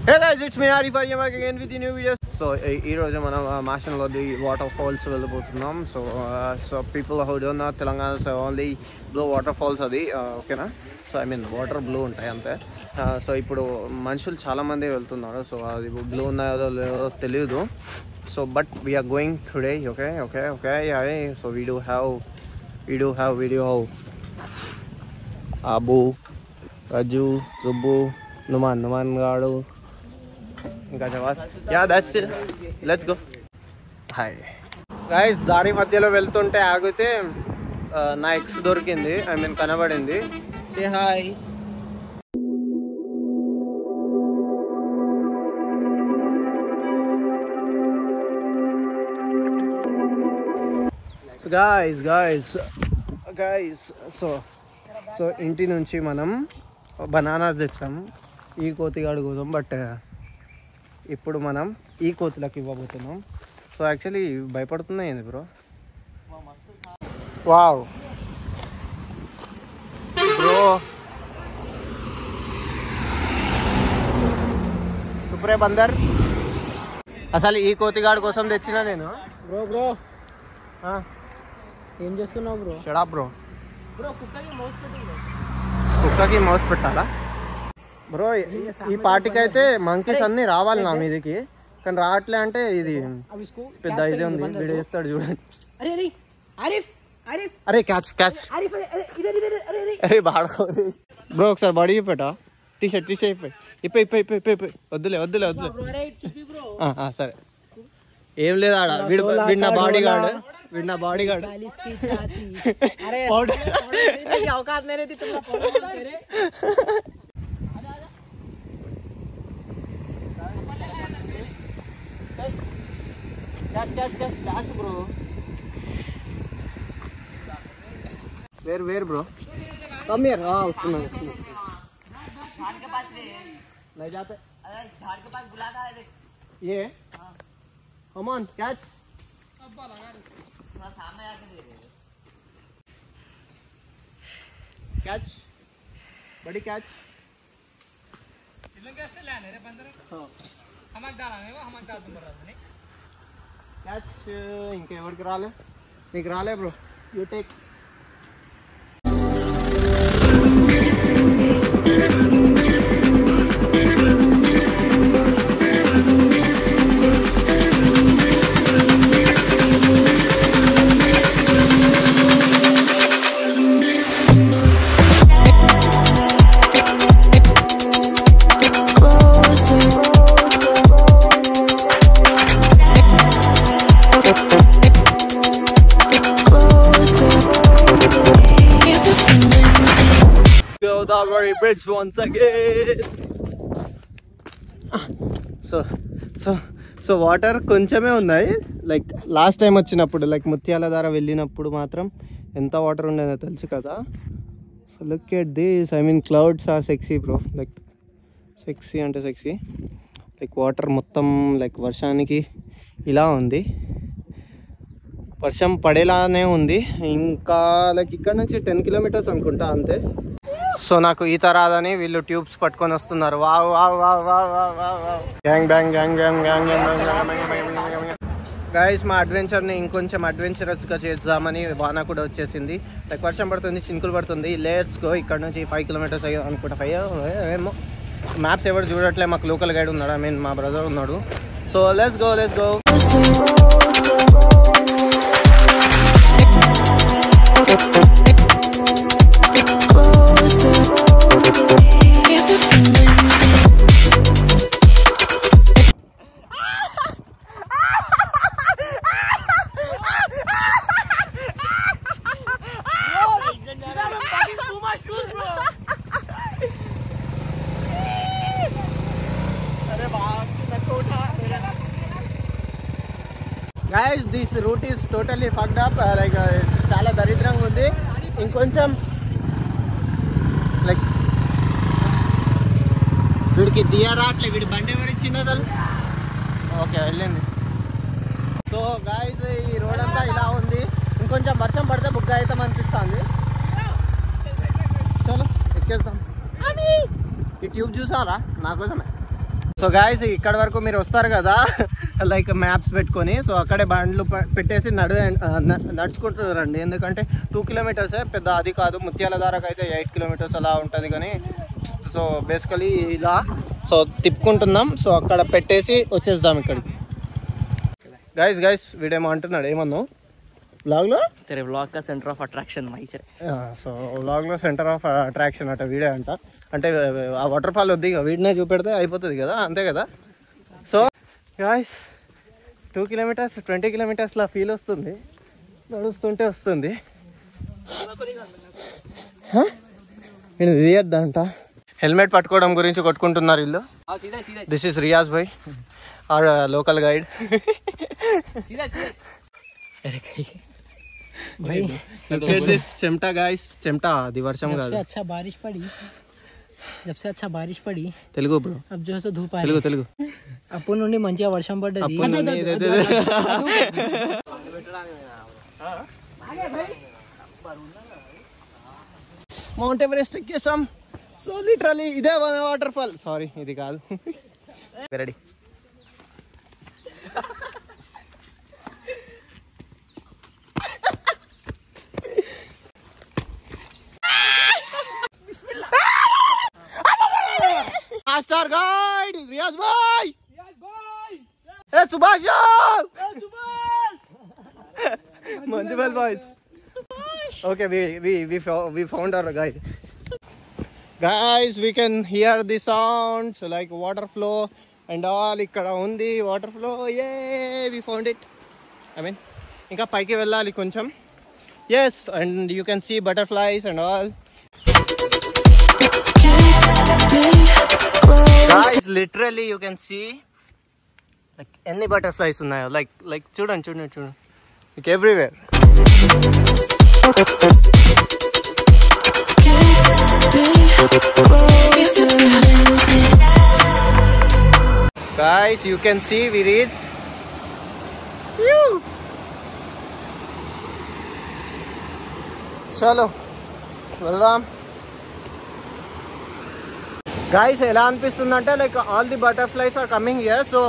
Hey guys, it's me Arif back again with the new videos. So ee roju manam Mashan lo the waterfalls vellupotunnam. So people who don't know Telangana, so only blue waterfalls adi okay na. So I mean water blue untayi ante. So ippudu manusulu chaala mandi veltunnaru. So adi blue unnayo ledo teliyadu. So but we are going today, okay. Yeah, so we do have video. Abu, Raju, Rubu, Numan Gadu. Yeah, that's it. Let's go. Hi guys, దారి మధ్యలో వెళ్తుంటే ఆగితే నా X దొరికింది, I mean కనబడింది. Say hi. guys so ఇంటి నుంచి మనం బనానాస్ తెచ్చాము ఈ కోతిగాడు కోసం. బట్ ఇప్పుడు మనం ఈ కోతులకు ఇవ్వబోతున్నాం. సో యాక్చువల్లీ భయపడుతున్నాయి ఏంది బ్రో? వావ్ బ్రో, ఇప్పుడే బందర్. అసలు ఈ కోతిగాడు కోసం తెచ్చినా నేను. బ్రో ఏం చేస్తున్నావు బ్రో? షడా బ్రో. కుక్కకి మౌస్ పెట్టాలా బ్రో? ఈ పార్టీకి మంకీస్ అన్ని రావాలి నా మీదకి, కానీ రావట్లే. అంటే ఇది పెద్ద ఇదే ఉంది, వీడియో చేస్తాడు చూడండి. అరే క్యాచ్ అరే బాడుకో బ్రో, ఒకసారి బాడీ పెట్టా. టీ షర్ట్ ఇప్పి వద్దులే. సరే ఏం లేదు ఆడ. వీడు నా body guard. Bro where bro, come here. వస్తున్నా. नहीं जाते, झाड़ के पास बुलाता है देख. ये कम ऑन कैच. थोड़ा सामने आके दे दे. कैच बड़ी कैच. इलन कैसे लाने रे बंदर? हां हमक डालाने वो हमक डाल तुम रहा कैच. इंके ఎవరికి రాలే? నీకు రాలే bro. You take. Godavari Bridge once again. So water కొంచెమే ఉన్నాయి. లైక్ లాస్ట్ టైం వచ్చినప్పుడు, లైక్ ముత్యాల ధార వెళ్ళినప్పుడు మాత్రం ఎంత వాటర్ ఉండేదో తెలుసు కదా. So look at this, I mean clouds are sexy bro. Like sexy అంటే సెక్సీ. లైక్ వాటర్ మొత్తం లైక్ వర్షానికి ఇలా ఉంది, వర్షం పడేలానే ఉంది. ఇంకా లైక్ ఇక్కడ నుంచి 10 kilometers అనుకుంటా అంతే. సో నాకు ఈత రాదని వీళ్ళు ట్యూబ్స్ పట్టుకొని వస్తున్నారు. Wow wow wow wow wow wow. Gang bang gang gang gang gang. Guys, మా అడ్వెంచర్ని ఇంకొంచెం అడ్వెంచరస్గా చేద్దామని వాన కూడా వచ్చేసింది. లైక్ వర్షం పడుతుంది, చినుకులు పడుతుంది. Let's go. ఇక్కడ నుంచి 5 kilometers అయ్యో అనుకుంటా. 5 ఏమో. మ్యాప్స్ ఎవరు చూడట్లే, మాకు లోకల్ గైడ్ ఉన్నాడు, ఐ మీన్ మా బ్రదర్ ఉన్నాడు. So let's go. Guys, this route is totally fucked up. Like చాలా దరిద్రంగా ఉంది. ఇంకొంచెం లైక్ వీడికి తీయరాట్లే, వీడి బండి కూడా చిన్నదలు. ఓకే వెళ్ళింది. సో గాయస్, ఈ రోడ్ అంతా ఇలా ఉంది. ఇంకొంచెం వర్షం పడితే బుగ్గ అవుతాం అనిపిస్తుంది. చలో ఎక్కేస్తాం. ఈ ట్యూబ్ చూసారా నా కోసమే. సో గాయస్ ఇక్కడ వరకు మీరు వస్తారు కదా లైక్ మ్యాప్స్ పెట్టుకొని, సో అక్కడే బండ్లు పెట్టేసి నడుచుకుంటూ రండి. ఎందుకంటే 2 కిలోమీటర్సే, పెద్ద అది కాదు. ముత్యాల ధారకు అయితే 8 కిలోమీటర్స్ అలా ఉంటుంది. కానీ సో బేసికలీ ఇలా సో తిప్పుకుంటున్నాం. సో అక్కడ పెట్టేసి వచ్చేద్దాం ఇక్కడికి. గైస్ వీడేమో అంటున్నాడు, ఏమన్నావు వ్లాగ్లో? వ్లాగ్ కా సెంటర్ ఆఫ్ అట్రాక్షన్ మైసరే. సో వ్లాగ్లో సెంటర్ ఆఫ్ అట్రాక్షన్ అట వీడే అంట. అంటే ఆ వాటర్ ఫాల్ వద్దు, ఇక వీడినే చూపెడితే అయిపోతుంది కదా, అంతే కదా. సో గాయస్ 2 కిలోమీటర్స్ 20 కిలోమీటర్స్లా ఫీల్ వస్తుంది, నడుస్తుంటే వస్తుంది. నేను తీయద్దంట. హెల్మెట్ పట్టుకోవడం గురించి కొట్టుకుంటున్నారు ఇల్లు. This is Riyaz Bhai, our local guide. भाई look at this चिमटा guys, चिमटा दी वर्षम का जब से अच्छा बारिश पड़ी तेलुगु ब्रो, अब जो है सो धूप आ रही है. तेलुगु అప్పుడు నుండి మంచిగా వర్షం పడ్డది. మౌంట్ ఎవరెస్ట్ ఎక్కేసాం. సో లిటరలీ ఇదే వాటర్ ఫాల్. సారీ ఇది కాదు. రెడీ. मास्टर गाइड रियाज भाई, A Subhash, municipal boys. Okay, we found our guide. Guys, we can hear the sounds like water flow and all. ikkada undi water flow. Yeah, we found it. I mean inka paiki vellali koncham. Yes, and you can see butterflies and all. Guys, literally you can see like any butterflies unnayo, like chudandi like everywhere. Guys, you can see we reached. Chalo వెళ్దాం. Guys ఎలా అనిపిస్తుందంటే like all the butterflies are coming here. So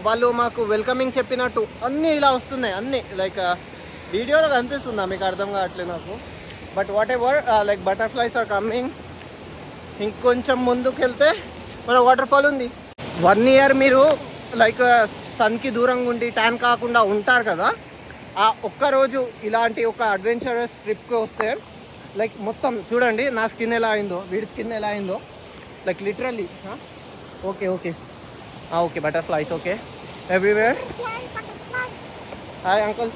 వాళ్ళు మాకు welcoming చెప్పినట్టు అన్నీ ఇలా వస్తున్నాయి, అన్నీ లైక్ వీడియోలో కనిపిస్తుందా మీకు అర్థం కావట్లేదు నాకు. But whatever, like butterflies are coming. ఇంకొంచెం ముందుకు వెళ్తే మన వాటర్ ఫాల్ ఉంది. 1 year మీరు లైక్ సన్కి దూరంగా ఉండి ట్యాన్ కాకుండా ఉంటారు కదా, ఆ ఒక్కరోజు ఇలాంటి ఒక అడ్వెంచరస్ ట్రిప్కి వస్తే లైక్ మొత్తం చూడండి నా స్కిన్ ఎలా అయిందో, వీడి స్కిన్ ఎలా అయిందో, like literally. Okay okay butterflies, okay everywhere. Hi uncle.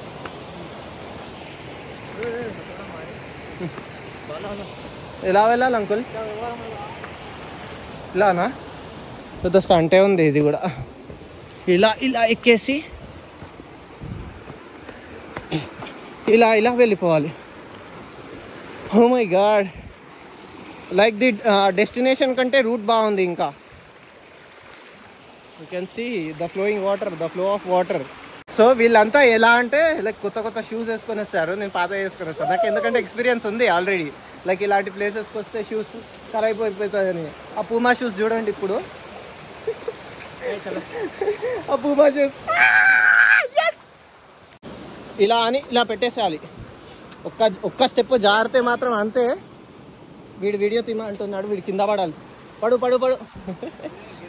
ఎలా వెళ్ళాలి అంకుల్? ఇలానా? పెద్ద స్టంటే ఉంది ఇది కూడా. ఇలా ఎక్కేసి ఇలా వెళ్ళిపోవాలి. Oh my god, like the destination కంటే రూట్ బాగుంది. ఇంకా you can see the flowing water, the flow of water. So వీళ్ళంతా ఎలా అంటే లైక్ కొత్త షూస్ వేసుకొని వచ్చారు, నేను పాత వేసుకొని వచ్చాను. నాకు ఎందుకంటే ఎక్స్పీరియన్స్ ఉంది ఆల్రెడీ. లైక్ ఇలాంటి ప్లేసెస్కి వస్తే షూస్ ఖరాబ్ అయిపోతాయని. ఆ పూమా షూస్ చూడండి ఇప్పుడు, ఆ పూమా షూస్ ఇలా అని ఇలా పెట్టేసేయాలి. ఒక్క స్టెప్ జారితే మాత్రం అంతే. వీడు వీడియో తీమ అంటున్నాడు, వీడు కింద పడాలి. పడు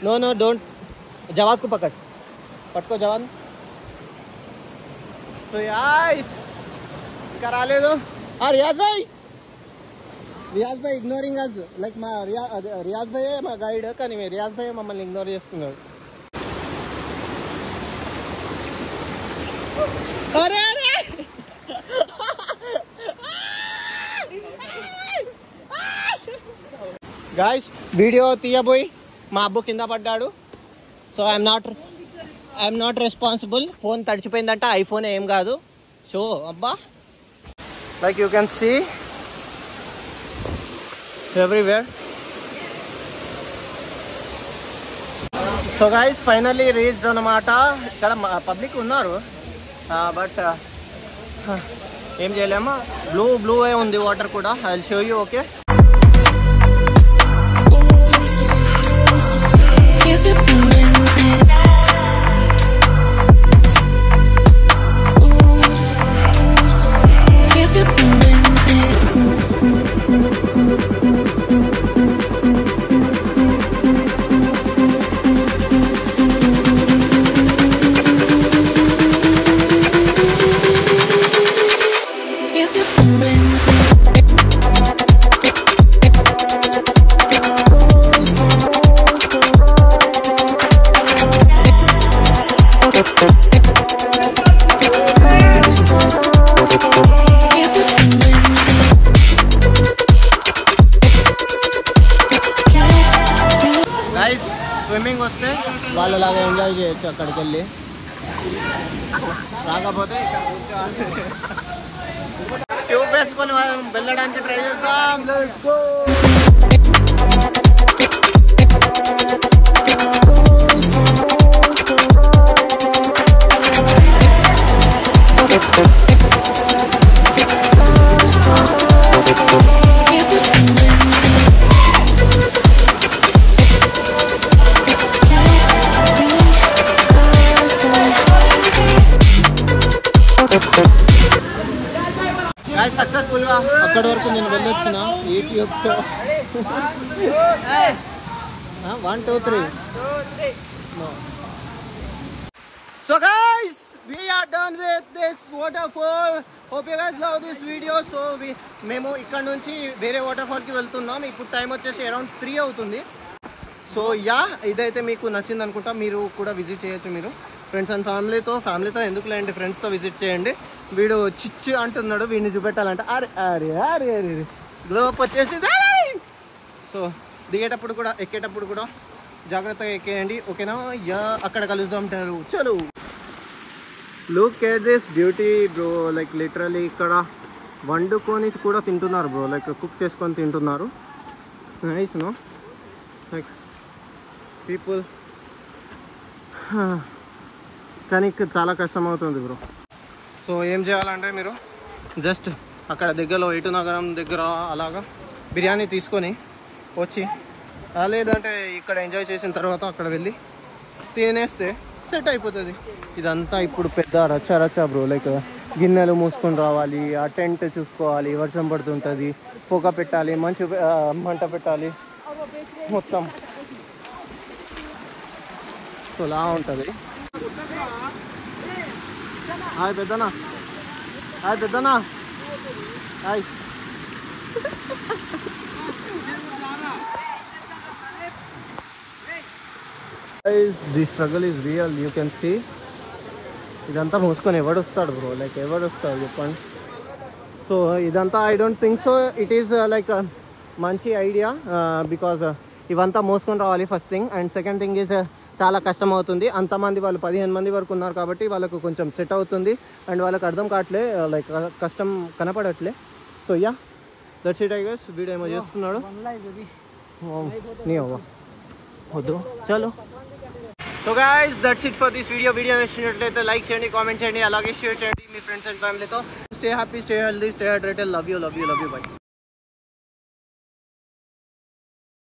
నో డోంట్. జవాద్కు పట్టుకో జవాద్. సో యాస్ ఇంకా రాలేదు. రియాజ్ భాయ్ ఇగ్నోరింగ్ అస్. లైక్ మా రియాజ్ భాయే మా గైడ్, కానీ రియాజ్ భాయే మమ్మల్ని ఇగ్నోర్ చేస్తున్నాడు. అరే గాయస్ వీడియో తీయబోయి మా అబ్బు కింద పడ్డాడు. So I'm not responsible. Phone తడిచిపోయిందంట, ఐఫోన్ ఏం కాదు. సో అబ్బా like you can see everywhere. So guys finally reached అన్నమాట. ఇక్కడ పబ్లిక్ ఉన్నారు బట్ ఏం చేయలేమా. బ్లూ ఏ ఉంది వాటర్ కూడా. I will show you. Okay. Swimming వస్తే వాళ్ళలాగా ఎంజాయ్ చేయొచ్చు అక్కడికి వెళ్ళి. రాకపోతే ట్యూబ్ వేసుకొని వెళ్ళడానికి ట్రై చేద్దాం. Let's go. సక్సెస్ఫుల్ గా అక్కడి వరకు నేను వెళ్ళొచ్చిన ఈ ట్యూబ్ తో. 1 2 3. So guys, we are done with this waterfall. Hope you guys love this video. So మేము ఇక్కడ నుంచి వేరే వాటర్ ఫాల్ కి వెళ్తున్నాం. ఇప్పుడు టైం వచ్చేసి అరౌండ్ 3 అవుతుంది. సో ఇదైతే మీకు నచ్చింది అనుకుంటా. మీరు కూడా విజిట్ చేయొచ్చు. మీరు ఫ్రెండ్స్ అండ్ ఫ్యామిలీతో ఎందుకు లేండి, ఫ్రెండ్స్తో విజిట్ చేయండి. వీడు చిచ్చు అంటున్నాడు, వీడిని చూపెట్టాలంటే అరే అరే అరే అరే గ్లోప్ వచ్చేసింది. సో దిగేటప్పుడు కూడా ఎక్కేటప్పుడు కూడా జాగ్రత్తగా ఎక్కేయండి, ఓకేనా? అక్కడ కలుద్దాం. చలో. Look at this beauty bro. Like literally ఇక్కడ వండుకొని కూడా తింటున్నారు బ్రో. లైక్ కుక్ చేసుకొని తింటున్నారు. Nice no? Like people. కానీ చాలా కష్టం అవుతుంది బ్రో. సో ఏం చేయాలంటే మీరు జస్ట్ అక్కడ దగ్గరలో ఇటు నగరం దగ్గర అలాగా బిర్యానీ తీసుకొని వచ్చి, లేదంటే ఇక్కడ ఎంజాయ్ చేసిన తర్వాత అక్కడ వెళ్ళి తినేస్తే సెట్ అయిపోతుంది. ఇదంతా ఇప్పుడు పెద్ద రచ్చ బ్రో. లైక్ గిన్నెలు మూసుకొని రావాలి, ఆ టెంట్ చూసుకోవాలి, వర్షం పడుతుంటుంది, పొగ పెట్టాలి, మంచు మంట పెట్టాలి, మొత్తం సో లా ఉంటుంది. హాయ్ పెద్దనా. హాయ్ పెద్దనా. Hi. The struggle is real, you can see. ఇదంతా మూసుకొని ఎవడొస్తాడు బ్రో? లైక్ ఎవడొస్తాడు చెప్పండి? సో ఇదంతా I don't think so it is like మంచి ఐడియా, బికాజ్ ఇవంతా మోసుకొని రావాలి first thing. And second thing is చాలా కష్టం అవుతుంది. అంతమంది వాళ్ళు 15 మంది వరకు ఉన్నారు కాబట్టి వాళ్ళకు కొంచెం సెట్ అవుతుంది. అండ్ వాళ్ళకి అర్థం కావట్లే, లైక్ కష్టం కనపడట్లే. So that's it I guess. Video ఏమో చేస్తున్నాడు నీ అవ్వ వద్దు. చలో. So guys that's it for this video నచ్చినట్లయితే లైక్ చేయండి, కామెంట్ చేయండి, అలాగే షేర్ చేయండి మీ ఫ్రెండ్స్ అండ్ ఫ్యామిలీతో. Stay happy, stay healthy, stay hydrated. Love you by.